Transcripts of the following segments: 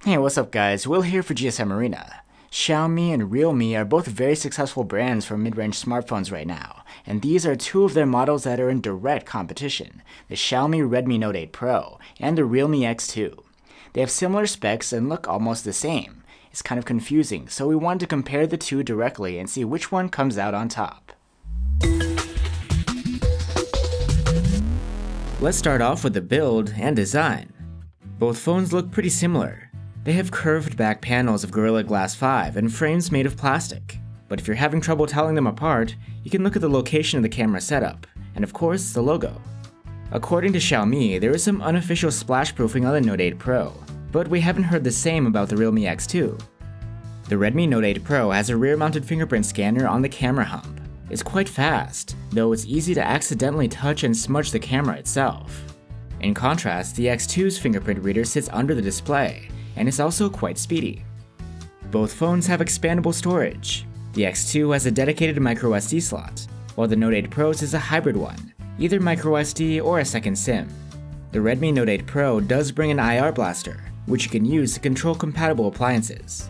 Hey, what's up guys? Will here for GSM Arena. Xiaomi and Realme are both very successful brands for mid-range smartphones right now, and these are two of their models that are in direct competition, the Xiaomi Redmi Note 8 Pro and the Realme X2. They have similar specs and look almost the same. It's kind of confusing, so we wanted to compare the two directly and see which one comes out on top. Let's start off with the build and design. Both phones look pretty similar. They have curved back panels of Gorilla Glass 5 and frames made of plastic. But if you're having trouble telling them apart, you can look at the location of the camera setup, and of course, the logo. According to Xiaomi, there is some unofficial splash proofing on the Note 8 Pro, but we haven't heard the same about the Realme X2. The Redmi Note 8 Pro has a rear-mounted fingerprint scanner on the camera hump. It's quite fast, though it's easy to accidentally touch and smudge the camera itself. In contrast, the X2's fingerprint reader sits under the display, and it's also quite speedy. Both phones have expandable storage. The X2 has a dedicated microSD slot, while the Note 8 Pro's is a hybrid one, either microSD or a second SIM. The Redmi Note 8 Pro does bring an IR blaster, which you can use to control compatible appliances.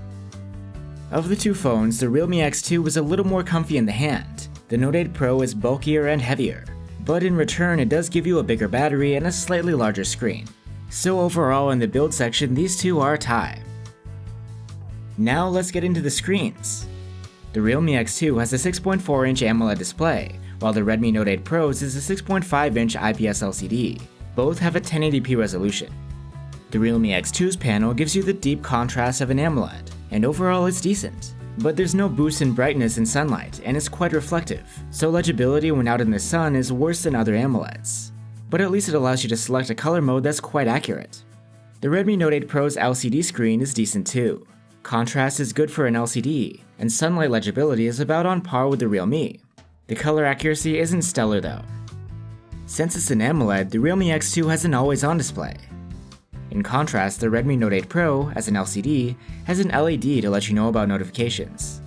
Of the two phones, the Realme X2 was a little more comfy in the hand. The Note 8 Pro is bulkier and heavier, but in return it does give you a bigger battery and a slightly larger screen. So overall in the build section, these two are a tie. Now let's get into the screens. The Realme X2 has a 6.4-inch AMOLED display, while the Redmi Note 8 Pro's is a 6.5-inch IPS LCD. Both have a 1080p resolution. The Realme X2's panel gives you the deep contrast of an AMOLED, and overall it's decent. But there's no boost in brightness in sunlight, and it's quite reflective, so legibility when out in the sun is worse than other AMOLEDs. But at least it allows you to select a color mode that's quite accurate. The Redmi Note 8 Pro's LCD screen is decent too. Contrast is good for an LCD, and sunlight legibility is about on par with the Realme. The color accuracy isn't stellar though. Since it's an AMOLED, the Realme X2 has an always-on display. In contrast, the Redmi Note 8 Pro, as an LCD, has an LED to let you know about notifications.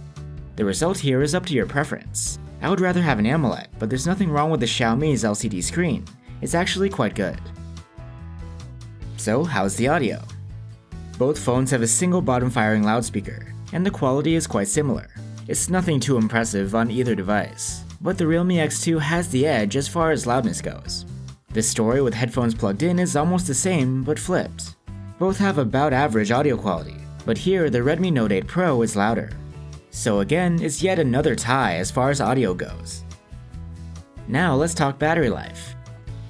The result here is up to your preference. I would rather have an AMOLED, but there's nothing wrong with the Xiaomi's LCD screen. It's actually quite good. So how's the audio? Both phones have a single bottom-firing loudspeaker, and the quality is quite similar. It's nothing too impressive on either device, but the Realme X2 has the edge as far as loudness goes. The story with headphones plugged in is almost the same, but flipped. Both have about average audio quality, but here the Redmi Note 8 Pro is louder. So again, it's yet another tie as far as audio goes. Now let's talk battery life.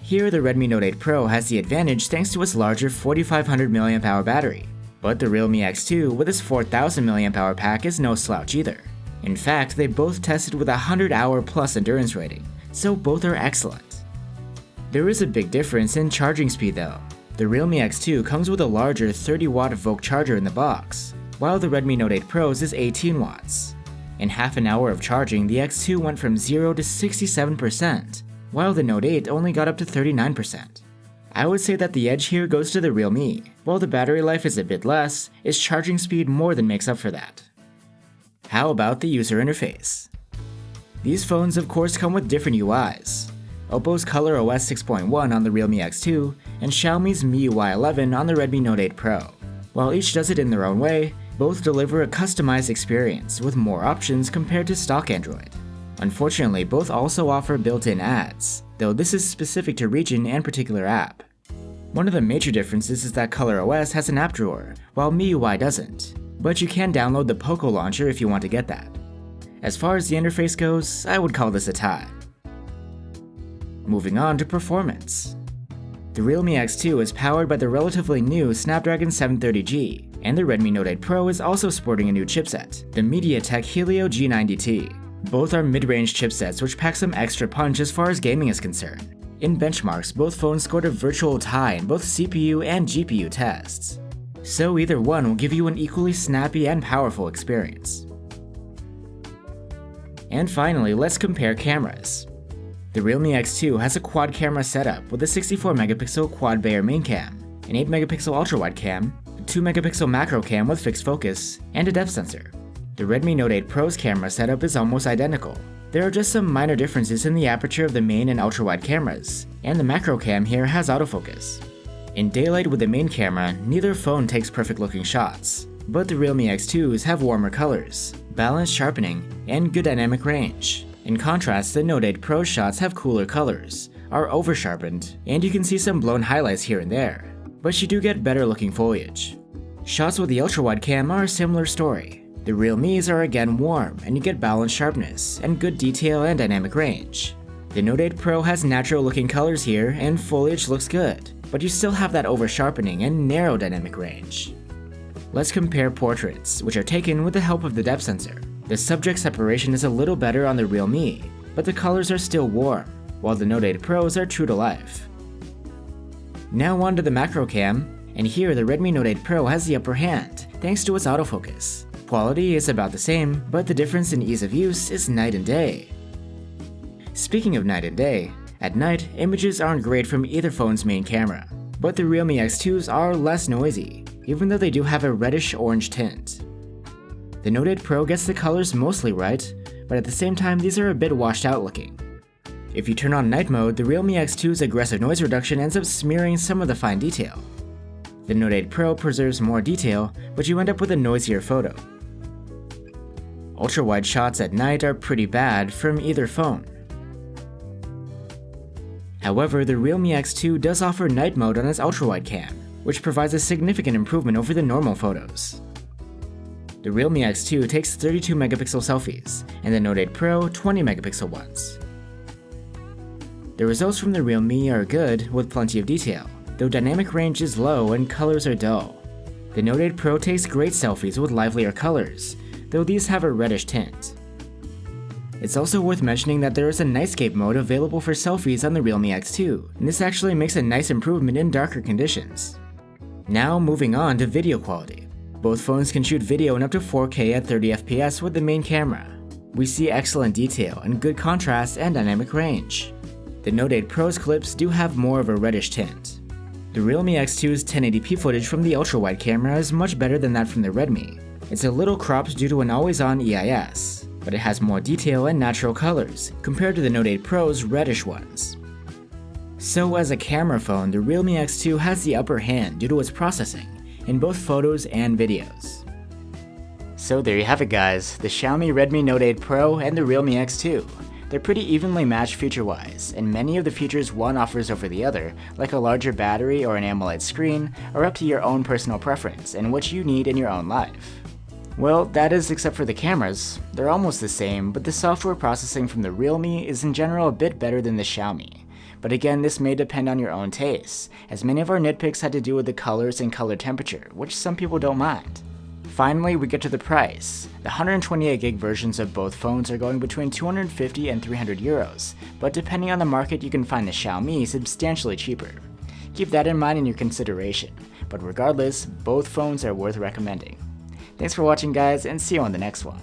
Here the Redmi Note 8 Pro has the advantage thanks to its larger 4500 mAh battery, but the Realme X2 with its 4000 mAh pack is no slouch either. In fact, they both tested with a 100-hour plus endurance rating, so both are excellent. There is a big difference in charging speed though. The Realme X2 comes with a larger 30-watt VOOC charger in the box, while the Redmi Note 8 Pro's is 18 watts. In half an hour of charging, the X2 went from 0 to 67%, while the Note 8 only got up to 39%. I would say that the edge here goes to the Realme. While the battery life is a bit less, its charging speed more than makes up for that. How about the user interface? These phones of course come with different UIs. Oppo's ColorOS 6.1 on the Realme X2, and Xiaomi's MIUI 11 on the Redmi Note 8 Pro. While each does it in their own way, both deliver a customized experience with more options compared to stock Android. Unfortunately, both also offer built-in ads, though this is specific to region and particular app. One of the major differences is that ColorOS has an app drawer, while MIUI doesn't, but you can download the Poco launcher if you want to get that. As far as the interface goes, I would call this a tie. Moving on to performance. The Realme X2 is powered by the relatively new Snapdragon 730G, and the Redmi Note 8 Pro is also sporting a new chipset, the MediaTek Helio G90T. Both are mid-range chipsets which pack some extra punch as far as gaming is concerned. In benchmarks, both phones scored a virtual tie in both CPU and GPU tests. So either one will give you an equally snappy and powerful experience. And finally, let's compare cameras. The Realme X2 has a quad camera setup with a 64-megapixel quad Bayer main cam, an 8-megapixel ultra-wide cam, a 2-megapixel macro cam with fixed focus, and a depth sensor. The Redmi Note 8 Pro's camera setup is almost identical. There are just some minor differences in the aperture of the main and ultra-wide cameras, and the macro cam here has autofocus. In daylight with the main camera, neither phone takes perfect looking shots, but the Realme X2s have warmer colors, balanced sharpening, and good dynamic range. In contrast, the Note 8 Pro shots have cooler colors, are over-sharpened, and you can see some blown highlights here and there, but you do get better looking foliage. Shots with the ultra-wide cam are a similar story. The Realme's are again warm, and you get balanced sharpness, and good detail and dynamic range. The Note 8 Pro has natural looking colors here, and foliage looks good, but you still have that over-sharpening and narrow dynamic range. Let's compare portraits, which are taken with the help of the depth sensor. The subject separation is a little better on the Realme, but the colors are still warm, while the Note 8 Pros are true to life. Now on to the macro cam, and here the Redmi Note 8 Pro has the upper hand, thanks to its autofocus. Quality is about the same, but the difference in ease of use is night and day. Speaking of night and day, at night, images aren't great from either phone's main camera, but the Realme X2s are less noisy, even though they do have a reddish-orange tint. The Note 8 Pro gets the colors mostly right, but at the same time these are a bit washed out looking. If you turn on night mode, the Realme X2's aggressive noise reduction ends up smearing some of the fine detail. The Note 8 Pro preserves more detail, but you end up with a noisier photo. Ultra-wide shots at night are pretty bad from either phone. However, the Realme X2 does offer night mode on its ultra-wide cam, which provides a significant improvement over the normal photos. The Realme X2 takes 32 megapixel selfies, and the Note 8 Pro 20 megapixel ones. The results from the Realme are good with plenty of detail, though dynamic range is low and colors are dull. The Note 8 Pro takes great selfies with livelier colors, though these have a reddish tint. It's also worth mentioning that there is a nightscape mode available for selfies on the Realme X2, and this actually makes a nice improvement in darker conditions. Now moving on to video quality. Both phones can shoot video in up to 4K at 30 FPS with the main camera. We see excellent detail and good contrast and dynamic range. The Note 8 Pro's clips do have more of a reddish tint. The Realme X2's 1080p footage from the ultra-wide camera is much better than that from the Redmi. It's a little cropped due to an always-on EIS, but it has more detail and natural colors compared to the Note 8 Pro's reddish ones. So as a camera phone, the Realme X2 has the upper hand due to its processing in both photos and videos. So there you have it guys, the Xiaomi Redmi Note 8 Pro and the Realme X2. They're pretty evenly matched feature-wise, and many of the features one offers over the other, like a larger battery or an AMOLED screen, are up to your own personal preference and what you need in your own life. Well, that is except for the cameras. They're almost the same, but the software processing from the Realme is in general a bit better than the Xiaomi. But again, this may depend on your own tastes, as many of our nitpicks had to do with the colors and color temperature, which some people don't mind. Finally, we get to the price. The 128GB versions of both phones are going between 250 and 300 euros, but depending on the market you can find the Xiaomi substantially cheaper. Keep that in mind in your consideration, but regardless, both phones are worth recommending. Thanks for watching guys, and see you on the next one.